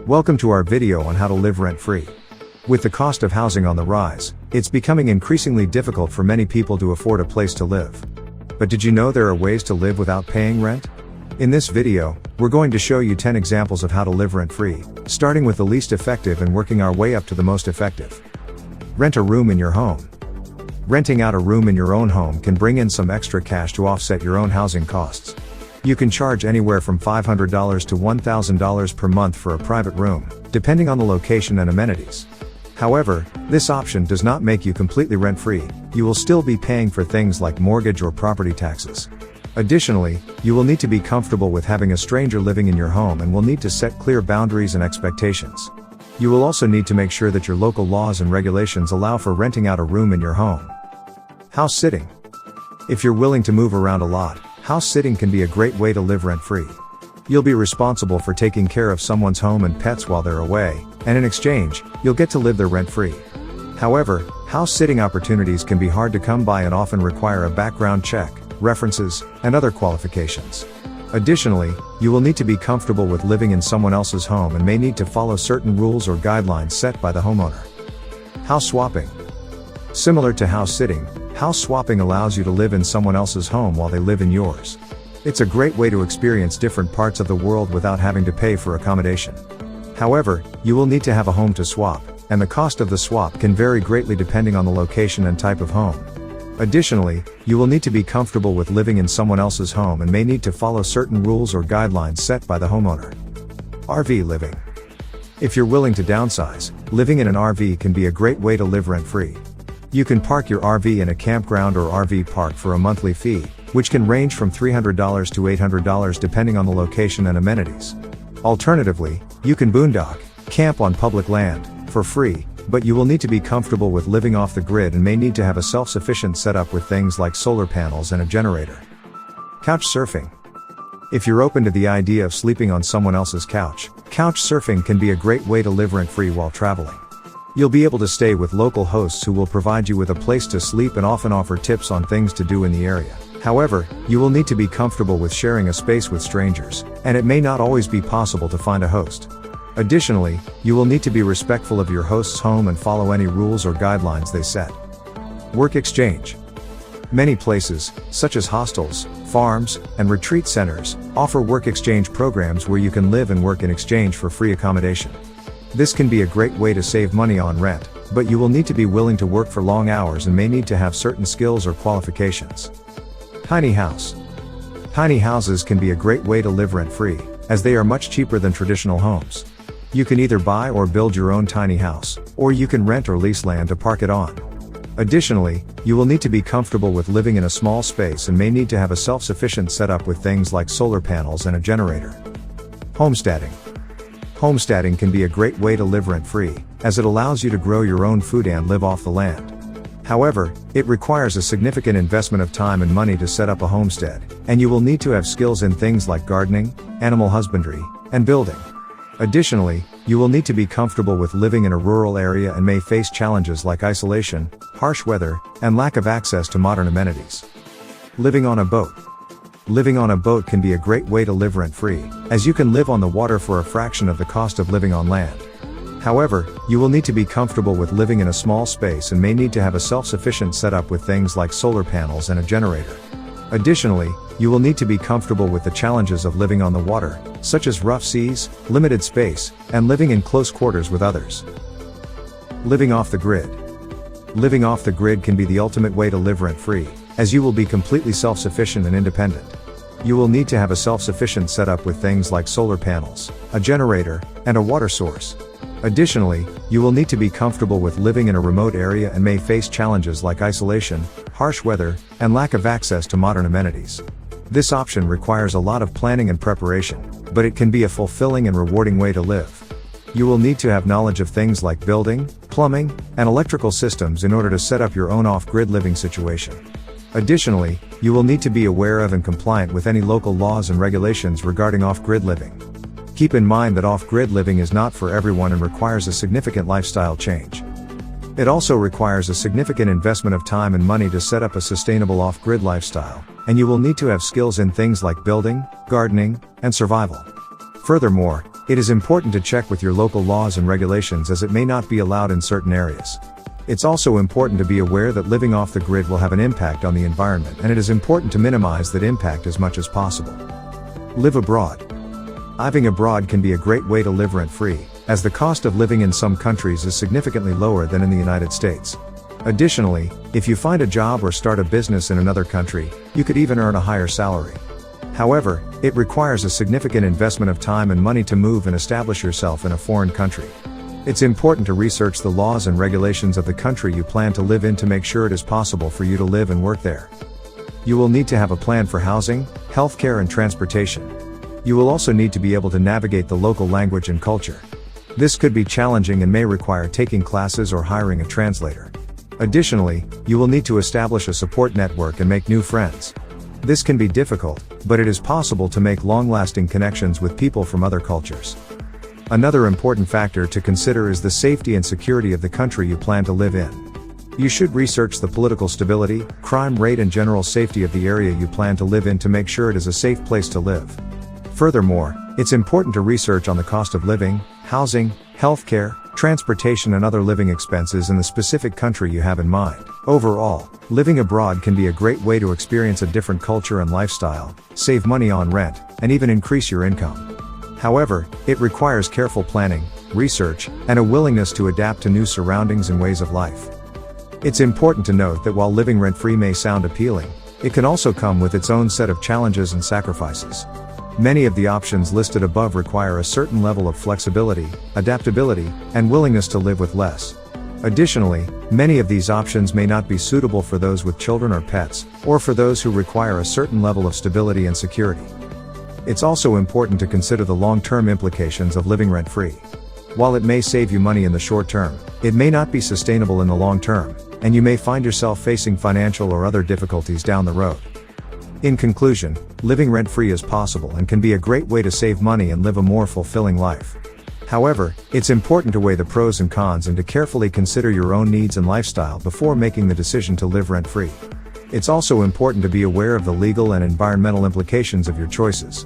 Welcome to our video on how to live rent-free. With the cost of housing on the rise, it's becoming increasingly difficult for many people to afford a place to live. But did you know there are ways to live without paying rent? In this video, we're going to show you 10 examples of how to live rent-free, starting with the least effective and working our way up to the most effective. Rent a room in your home. Renting out a room in your own home can bring in some extra cash to offset your own housing costs. You can charge anywhere from $500 to $1,000 per month for a private room, depending on the location and amenities. However, this option does not make you completely rent-free. You will still be paying for things like mortgage or property taxes. Additionally, you will need to be comfortable with having a stranger living in your home and will need to set clear boundaries and expectations. You will also need to make sure that your local laws and regulations allow for renting out a room in your home. House sitting. If you're willing to move around a lot, house sitting can be a great way to live rent-free. You'll be responsible for taking care of someone's home and pets while they're away, and in exchange, you'll get to live there rent-free. However, house sitting opportunities can be hard to come by and often require a background check, references, and other qualifications. Additionally, you will need to be comfortable with living in someone else's home and may need to follow certain rules or guidelines set by the homeowner. House swapping. Similar to house sitting, house swapping allows you to live in someone else's home while they live in yours. It's a great way to experience different parts of the world without having to pay for accommodation. However, you will need to have a home to swap, and the cost of the swap can vary greatly depending on the location and type of home. Additionally, you will need to be comfortable with living in someone else's home and may need to follow certain rules or guidelines set by the homeowner. RV living. If you're willing to downsize, living in an RV can be a great way to live rent-free. You can park your RV in a campground or RV park for a monthly fee, which can range from $300 to $800 depending on the location and amenities. Alternatively, you can boondock, camp on public land, for free, but you will need to be comfortable with living off the grid and may need to have a self-sufficient setup with things like solar panels and a generator. Couch surfing. If you're open to the idea of sleeping on someone else's couch, couch surfing can be a great way to live rent-free while traveling. You'll be able to stay with local hosts who will provide you with a place to sleep and often offer tips on things to do in the area. However, you will need to be comfortable with sharing a space with strangers, and it may not always be possible to find a host. Additionally, you will need to be respectful of your host's home and follow any rules or guidelines they set. Work exchange. Many places, such as hostels, farms, and retreat centers, offer work exchange programs where you can live and work in exchange for free accommodation. This can be a great way to save money on rent, but you will need to be willing to work for long hours and may need to have certain skills or qualifications. Tiny house. Tiny houses can be a great way to live rent-free, as they are much cheaper than traditional homes. You can either buy or build your own tiny house, or you can rent or lease land to park it on. Additionally, you will need to be comfortable with living in a small space and may need to have a self-sufficient setup with things like solar panels and a generator. Homesteading. Homesteading can be a great way to live rent-free, as it allows you to grow your own food and live off the land. However, it requires a significant investment of time and money to set up a homestead, and you will need to have skills in things like gardening, animal husbandry, and building. Additionally, you will need to be comfortable with living in a rural area and may face challenges like isolation, harsh weather, and lack of access to modern amenities. Living on a boat. Living on a boat can be a great way to live rent-free, as you can live on the water for a fraction of the cost of living on land. However, you will need to be comfortable with living in a small space and may need to have a self-sufficient setup with things like solar panels and a generator. Additionally, you will need to be comfortable with the challenges of living on the water, such as rough seas, limited space, and living in close quarters with others. Living off the grid. Living off the grid can be the ultimate way to live rent-free, as you will be completely self-sufficient and independent. You will need to have a self-sufficient setup with things like solar panels, a generator, and a water source. Additionally, you will need to be comfortable with living in a remote area and may face challenges like isolation, harsh weather, and lack of access to modern amenities. This option requires a lot of planning and preparation, but it can be a fulfilling and rewarding way to live. You will need to have knowledge of things like building, plumbing, and electrical systems in order to set up your own off-grid living situation. Additionally, you will need to be aware of and compliant with any local laws and regulations regarding off-grid living. Keep in mind that off-grid living is not for everyone and requires a significant lifestyle change. It also requires a significant investment of time and money to set up a sustainable off-grid lifestyle, and you will need to have skills in things like building, gardening, and survival. Furthermore, It is important to check with your local laws and regulations as it may not be allowed in certain areas. It's also important to be aware that living off the grid will have an impact on the environment, and it is important to minimize that impact as much as possible. Live abroad. Living abroad can be a great way to live rent-free, as the cost of living in some countries is significantly lower than in the United States. Additionally, if you find a job or start a business in another country, you could even earn a higher salary. However, it requires a significant investment of time and money to move and establish yourself in a foreign country. It's important to research the laws and regulations of the country you plan to live in to make sure it is possible for you to live and work there. You will need to have a plan for housing, healthcare, and transportation. You will also need to be able to navigate the local language and culture. This could be challenging and may require taking classes or hiring a translator. Additionally, you will need to establish a support network and make new friends. This can be difficult, but it is possible to make long-lasting connections with people from other cultures. Another important factor to consider is the safety and security of the country you plan to live in. You should research the political stability, crime rate, and general safety of the area you plan to live in to make sure it is a safe place to live. Furthermore, it's important to research on the cost of living, housing, healthcare, transportation, and other living expenses in the specific country you have in mind. Overall, living abroad can be a great way to experience a different culture and lifestyle, save money on rent, and even increase your income. However, it requires careful planning, research, and a willingness to adapt to new surroundings and ways of life. It's important to note that while living rent-free may sound appealing, it can also come with its own set of challenges and sacrifices. Many of the options listed above require a certain level of flexibility, adaptability, and willingness to live with less. Additionally, many of these options may not be suitable for those with children or pets, or for those who require a certain level of stability and security. It's also important to consider the long-term implications of living rent-free. While it may save you money in the short term, it may not be sustainable in the long term, and you may find yourself facing financial or other difficulties down the road. In conclusion, living rent-free is possible and can be a great way to save money and live a more fulfilling life. However, it's important to weigh the pros and cons and to carefully consider your own needs and lifestyle before making the decision to live rent-free. It's also important to be aware of the legal and environmental implications of your choices.